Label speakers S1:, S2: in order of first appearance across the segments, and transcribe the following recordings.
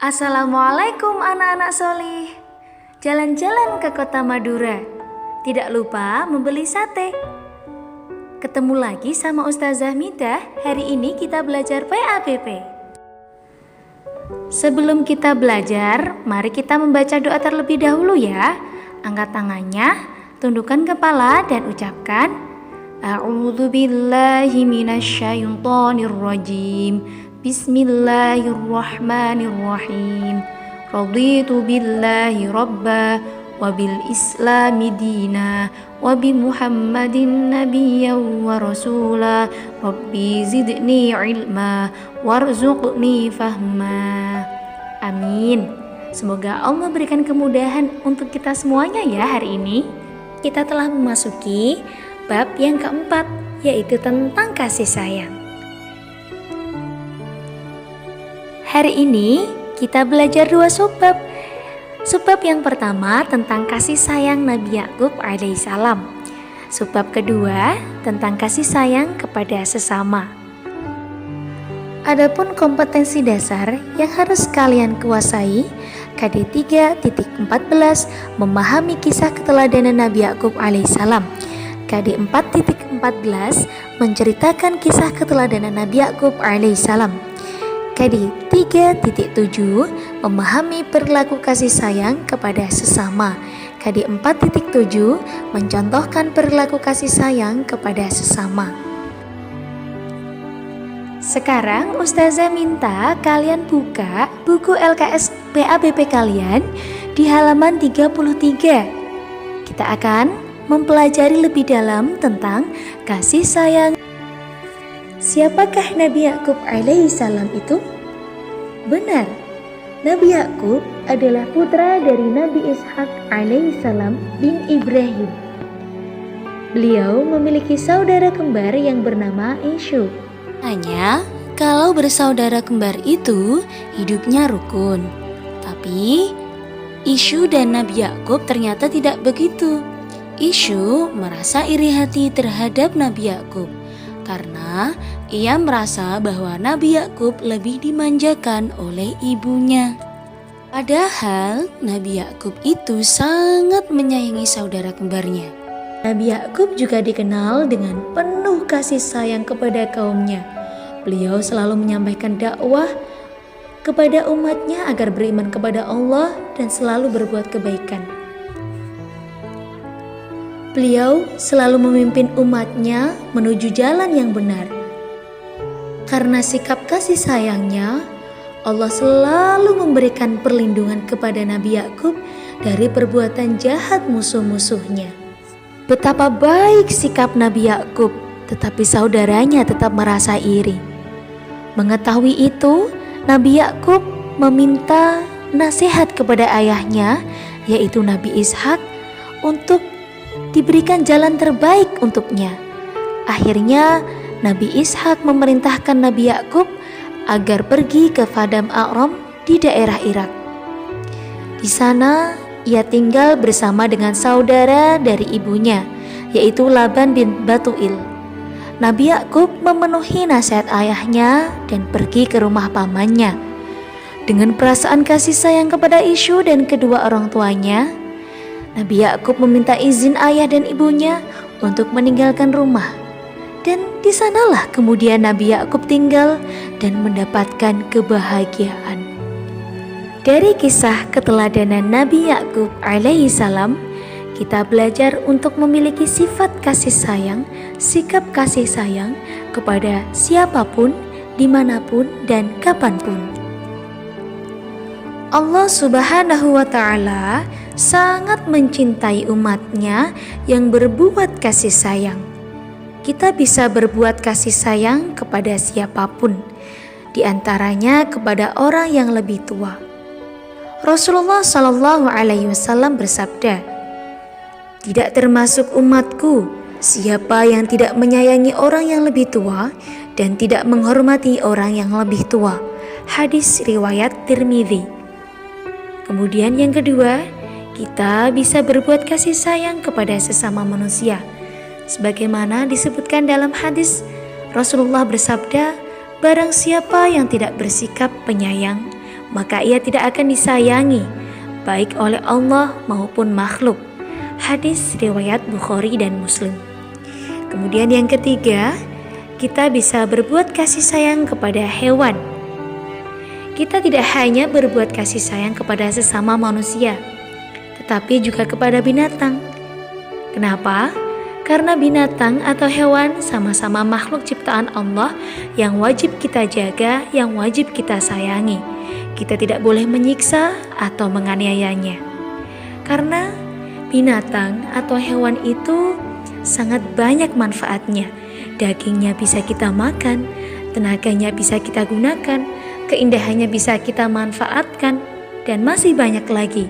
S1: Assalamualaikum anak-anak solih. Jalan-jalan ke kota Madura. Tidak lupa membeli sate. Ketemu lagi sama Ustazah Midah. Hari ini kita belajar PABP. Sebelum kita belajar, mari kita membaca doa terlebih dahulu ya. Angkat tangannya, tundukkan kepala dan ucapkan A'udzu billahi minasyaitonir rajim. Bismillahirrahmanirrahim. Raditu billahi rabba wa bil islami dina wa bi Muhammadin nabiyyan wa rasula. Rabbi zidni ilma warzuqni fahma. Amin. Semoga Allah berikan kemudahan untuk kita semuanya ya hari ini. Kita telah memasuki bab yang keempat, yaitu tentang kasih sayang. Hari ini kita belajar dua subbab. Subbab yang pertama tentang kasih sayang Nabi Yakub alaihissalam. Subbab kedua tentang kasih sayang kepada sesama. Adapun kompetensi dasar yang harus kalian kuasai, KD 3.14 memahami kisah keteladanan Nabi Yakub alaihissalam. KD 4.14 menceritakan kisah keteladanan Nabi Yakub alaihissalam. KD 3.7 memahami perilaku kasih sayang kepada sesama. KD 4.7 mencontohkan perilaku kasih sayang kepada sesama. Sekarang Ustazah minta kalian buka buku LKS PABP kalian di halaman 33. Kita akan mempelajari lebih dalam tentang kasih sayang. Siapakah Nabi Yakub alaihissalam itu? Benar, Nabi Yakub adalah putra dari Nabi Ishak alaihissalam bin Ibrahim. Beliau memiliki saudara kembar yang bernama Isyu. Hanya kalau bersaudara kembar itu hidupnya rukun. Tapi Isyu dan Nabi Yakub ternyata tidak begitu. Isyu merasa iri hati terhadap Nabi Yakub karena ia merasa bahwa Nabi Yakub lebih dimanjakan oleh ibunya. Padahal Nabi Yakub itu sangat menyayangi saudara kembarnya. Nabi Yakub juga dikenal dengan penuh kasih sayang kepada kaumnya. Beliau selalu menyampaikan dakwah kepada umatnya agar beriman kepada Allah dan selalu berbuat kebaikan. Beliau selalu memimpin umatnya menuju jalan yang benar. Karena sikap kasih sayangnya, Allah selalu memberikan perlindungan kepada Nabi Yakub dari perbuatan jahat musuh-musuhnya. Betapa baik sikap Nabi Yakub, tetapi saudaranya tetap merasa iri. Mengetahui itu, Nabi Yakub meminta nasihat kepada ayahnya, yaitu Nabi Ishak, untuk diberikan jalan terbaik untuknya. Akhirnya Nabi Ishak memerintahkan Nabi Yakub agar pergi ke Padang Aram di daerah Irak. Di sana ia tinggal bersama dengan saudara dari ibunya, yaitu Laban bin Batuil. Nabi Yakub memenuhi nasihat ayahnya dan pergi ke rumah pamannya. Dengan perasaan kasih sayang kepada Isyu dan kedua orang tuanya, Nabi Yakub meminta izin ayah dan ibunya untuk meninggalkan rumah. Dan di sanalah kemudian Nabi Yakub tinggal dan mendapatkan kebahagiaan. Dari kisah keteladanan Nabi Yakub alaihissalam, kita belajar untuk memiliki sifat kasih sayang, sikap kasih sayang kepada siapapun, dimanapun, dan kapanpun. Allah Subhanahu wa Ta'ala sangat mencintai umatnya yang berbuat kasih sayang. Kita bisa berbuat kasih sayang kepada siapapun, di antaranya kepada orang yang lebih tua. Rasulullah SAW bersabda, "Tidak termasuk umatku siapa yang tidak menyayangi orang yang lebih tua dan tidak menghormati orang yang lebih tua." Hadis riwayat Tirmidzi. Kemudian yang kedua, kita bisa berbuat kasih sayang kepada sesama manusia. Sebagaimana disebutkan dalam hadis, Rasulullah bersabda, "Barang siapa yang tidak bersikap penyayang, maka ia tidak akan disayangi, baik oleh Allah maupun makhluk. Hadis riwayat Bukhari dan Muslim. Kemudian yang ketiga, kita bisa berbuat kasih sayang kepada hewan. Kita tidak hanya berbuat kasih sayang kepada sesama manusia, tetapi juga kepada binatang. Kenapa? Karena binatang atau hewan sama-sama makhluk ciptaan Allah yang wajib kita jaga, yang wajib kita sayangi. Kita tidak boleh menyiksa atau menganiayanya. Karena binatang atau hewan itu sangat banyak manfaatnya. Dagingnya bisa kita makan, tenaganya bisa kita gunakan, keindahannya bisa kita manfaatkan, dan masih banyak lagi.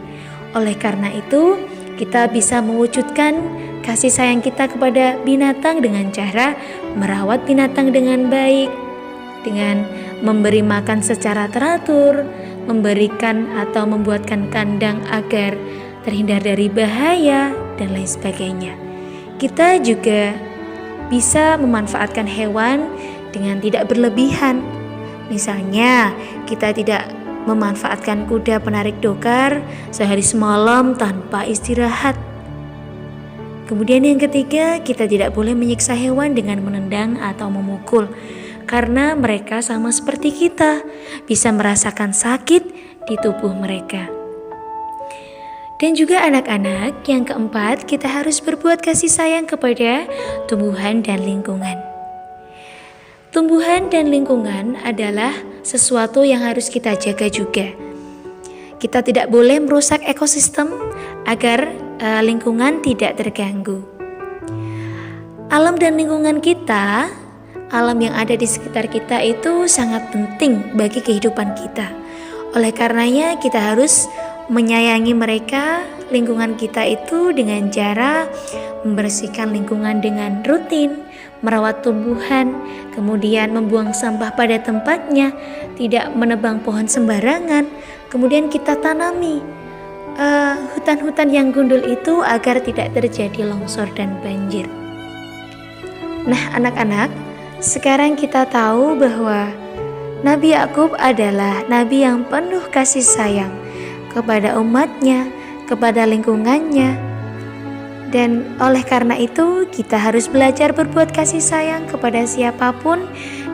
S1: Oleh karena itu, kita bisa mewujudkan kasih sayang kita kepada binatang dengan cara merawat binatang dengan baik, dengan memberi makan secara teratur, memberikan atau membuatkan kandang agar terhindar dari bahaya, dan lain sebagainya. Kita juga bisa memanfaatkan hewan dengan tidak berlebihan. Misalnya, kita tidak memanfaatkan kuda penarik dokar sehari semalam tanpa istirahat. Kemudian yang ketiga, kita tidak boleh menyiksa hewan dengan menendang atau memukul, karena mereka sama seperti kita, bisa merasakan sakit di tubuh mereka. Dan juga anak-anak, yang keempat, kita harus berbuat kasih sayang kepada tumbuhan dan lingkungan. Tumbuhan dan lingkungan adalah sesuatu yang harus kita jaga juga. Kita tidak boleh merusak ekosistem agar lingkungan tidak terganggu. Alam dan lingkungan kita, alam yang ada di sekitar kita itu sangat penting bagi kehidupan kita. Oleh karenanya kita harus menyayangi mereka, lingkungan kita itu dengan cara membersihkan lingkungan dengan rutin, merawat tumbuhan, kemudian membuang sampah pada tempatnya, tidak menebang pohon sembarangan, kemudian kita tanami hutan-hutan yang gundul itu agar tidak terjadi longsor dan banjir. Nah anak-anak, sekarang kita tahu bahwa Nabi Yakub adalah nabi yang penuh kasih sayang kepada umatnya, kepada lingkungannya. Dan oleh karena itu kita harus belajar berbuat kasih sayang kepada siapapun,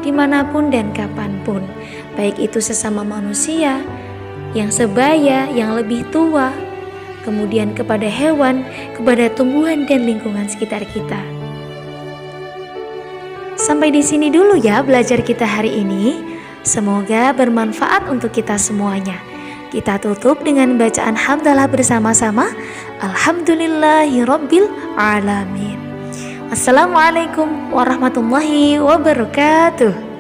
S1: dimanapun dan kapanpun, baik itu sesama manusia, yang sebaya, yang lebih tua, kemudian kepada hewan, kepada tumbuhan dan lingkungan sekitar kita. Sampai di sini dulu ya belajar kita hari ini. Semoga bermanfaat untuk kita semuanya. Kita tutup dengan bacaan hamdalah bersama-sama. Alhamdulillahirabbil alamin. Assalamualaikum warahmatullahi wabarakatuh.